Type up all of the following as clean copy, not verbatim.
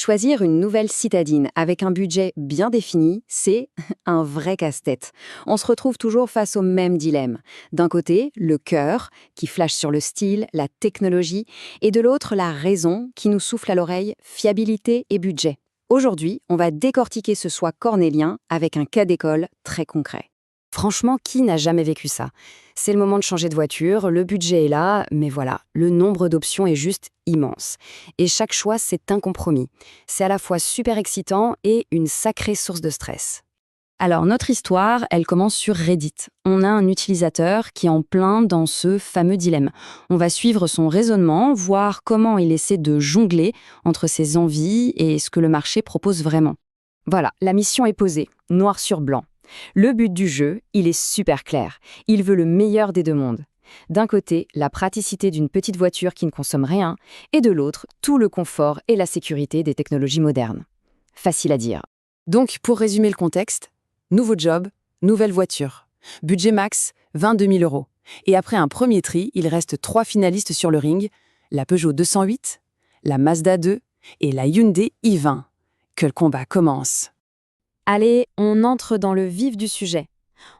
Choisir une nouvelle citadine avec un budget bien défini, c'est un vrai casse-tête. On se retrouve toujours face au même dilemme. D'un côté, le cœur, qui flash sur le style, la technologie, et de l'autre, la raison, qui nous souffle à l'oreille, fiabilité et budget. Aujourd'hui, on va décortiquer ce choix cornélien avec un cas d'école très concret. Franchement, qui n'a jamais vécu ça? C'est le moment de changer de voiture, le budget est là, mais voilà, le nombre d'options est juste immense. Et chaque choix, c'est un compromis. C'est à la fois super excitant et une sacrée source de stress. Alors, notre histoire, elle commence sur Reddit. On a un utilisateur qui est en plein dans ce fameux dilemme. On va suivre son raisonnement, voir comment il essaie de jongler entre ses envies et ce que le marché propose vraiment. Voilà, la mission est posée, noir sur blanc. Le but du jeu, il est super clair. Il veut le meilleur des deux mondes. D'un côté, la praticité d'une petite voiture qui ne consomme rien, et de l'autre, tout le confort et la sécurité des technologies modernes. Facile à dire. Donc, pour résumer le contexte, nouveau job, nouvelle voiture. Budget max, 22 000 euros. Et après un premier tri, il reste 3 finalistes sur le ring, la Peugeot 208, la Mazda 2 et la Hyundai i20. Que le combat commence. Allez, on entre dans le vif du sujet.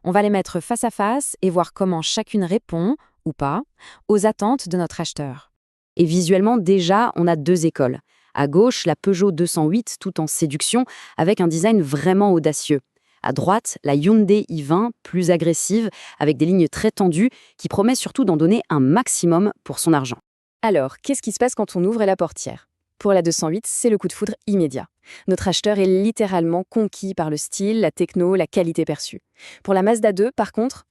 On va les mettre face à face et voir comment chacune répond, ou pas, aux attentes de notre acheteur. Et visuellement, déjà, on a deux écoles. À gauche, la Peugeot 208 tout en séduction, avec un design vraiment audacieux. À droite, la Hyundai i20, plus agressive, avec des lignes très tendues, qui promet surtout d'en donner un maximum pour son argent. Alors, qu'est-ce qui se passe quand on ouvre la portière? Pour la 208, c'est le coup de foudre immédiat. Notre acheteur est littéralement conquis par le style, la techno, la qualité perçue. Pour la Mazda 2, par contre,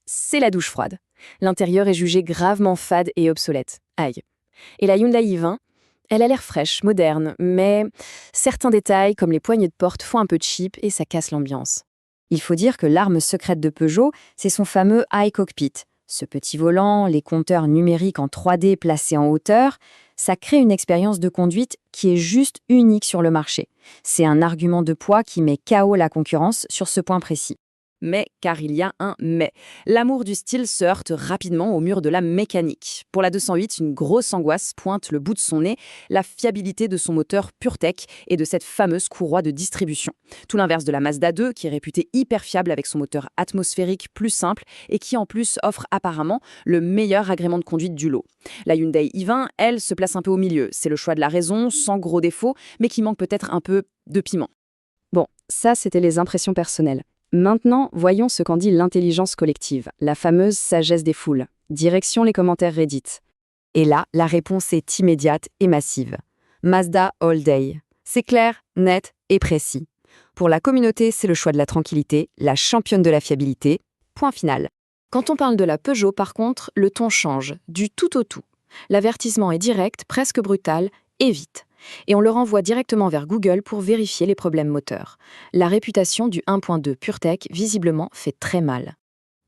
c'est la douche froide. L'intérieur est jugé gravement fade et obsolète. Aïe. Et la Hyundai i20, elle a l'air fraîche, moderne, mais certains détails, comme les poignées de porte, font un peu cheap et ça casse l'ambiance. Il faut dire que l'arme secrète de Peugeot, c'est son fameux iCockpit. Ce petit volant, les compteurs numériques en 3D placés en hauteur, ça crée une expérience de conduite qui est juste unique sur le marché. C'est un argument de poids qui met KO la concurrence sur ce point précis. Mais, car il y a un mais, l'amour du style se heurte rapidement au mur de la mécanique. Pour la 208, une grosse angoisse pointe le bout de son nez, la fiabilité de son moteur PureTech et de cette fameuse courroie de distribution. Tout l'inverse de la Mazda 2, qui est réputée hyper fiable avec son moteur atmosphérique plus simple et qui en plus offre apparemment le meilleur agrément de conduite du lot. La Hyundai i20, elle, se place un peu au milieu. C'est le choix de la raison, sans gros défauts, mais qui manque peut-être un peu de piment. Bon, ça c'était les impressions personnelles. Maintenant, voyons ce qu'en dit l'intelligence collective, la fameuse sagesse des foules. Direction les commentaires Reddit. Et là, la réponse est immédiate et massive. Mazda all day. C'est clair, net et précis. Pour la communauté, c'est le choix de la tranquillité, la championne de la fiabilité. Point final. Quand on parle de la Peugeot, par contre, le ton change, du tout au tout. L'avertissement est direct, presque brutal, et vite. Et on le renvoie directement vers Google pour vérifier les problèmes moteurs. La réputation du 1.2 PureTech, visiblement, fait très mal.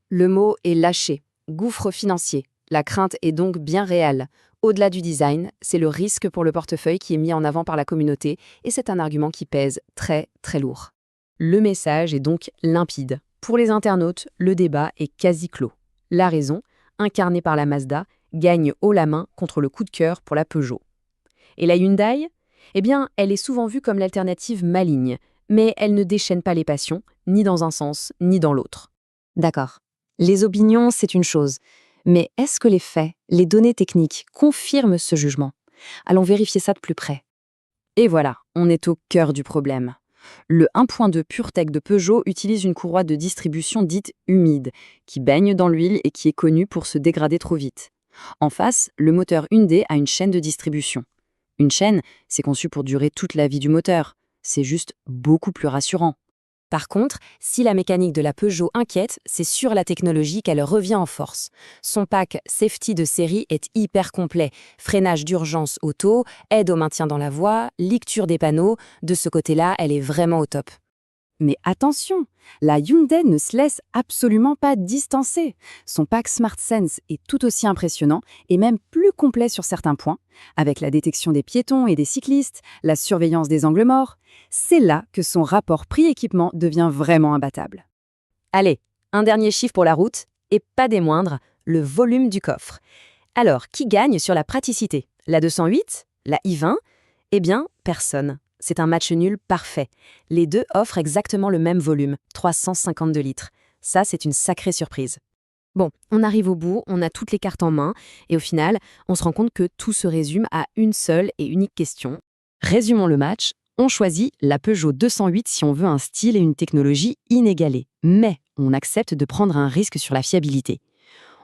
Le mot est lâché, gouffre financier. La crainte est donc bien réelle. Au-delà du design, c'est le risque pour le portefeuille qui est mis en avant par la communauté, et c'est un argument qui pèse très, très lourd. Le message est donc limpide. Pour les internautes, le débat est quasi clos. La raison, incarnée par la Mazda, gagne haut la main contre le coup de cœur pour la Peugeot. Et la Hyundai? Eh bien, elle est souvent vue comme l'alternative maligne, mais elle ne déchaîne pas les passions, ni dans un sens, ni dans l'autre. D'accord. Les opinions, c'est une chose. Mais est-ce que les faits, les données techniques, confirment ce jugement? Allons vérifier ça de plus près. Et voilà, on est au cœur du problème. Le 1.2 PureTech de Peugeot utilise une courroie de distribution dite humide, qui baigne dans l'huile et qui est connue pour se dégrader trop vite. En face, le moteur Hyundai a une chaîne de distribution. Une chaîne, c'est conçu pour durer toute la vie du moteur. C'est juste beaucoup plus rassurant. Par contre, si la mécanique de la Peugeot inquiète, c'est sur la technologie qu'elle revient en force. Son pack safety de série est hyper complet. Freinage d'urgence auto, aide au maintien dans la voie, lecture des panneaux. De ce côté-là, elle est vraiment au top. Mais attention, la Hyundai ne se laisse absolument pas distancer. Son pack SmartSense est tout aussi impressionnant et même plus complet sur certains points, avec la détection des piétons et des cyclistes, la surveillance des angles morts. C'est là que son rapport prix-équipement devient vraiment imbattable. Allez, un dernier chiffre pour la route, et pas des moindres, le volume du coffre. Alors, qui gagne sur la praticité? La 208? La i20? Eh bien, personne. c'est un match nul parfait. Les deux offrent exactement le même volume, 352 litres. Ça, c'est une sacrée surprise. Bon, on arrive au bout, on a toutes les cartes en main, et au final, on se rend compte que tout se résume à une seule et unique question. Résumons le match. On choisit la Peugeot 208 si on veut un style et une technologie inégalés. Mais on accepte de prendre un risque sur la fiabilité.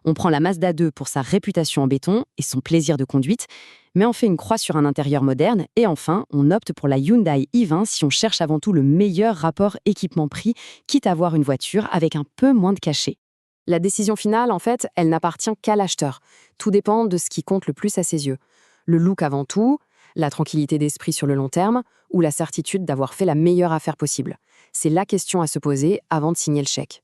On prend la Mazda 2 pour sa réputation en béton et son plaisir de conduite, mais on fait une croix sur un intérieur moderne. Et enfin, on opte pour la Hyundai i20 si on cherche avant tout le meilleur rapport équipement-prix, quitte à avoir une voiture avec un peu moins de cachet. La décision finale, en fait, elle n'appartient qu'à l'acheteur. Tout dépend de ce qui compte le plus à ses yeux. Le look avant tout, la tranquillité d'esprit sur le long terme, ou la certitude d'avoir fait la meilleure affaire possible. C'est la question à se poser avant de signer le chèque.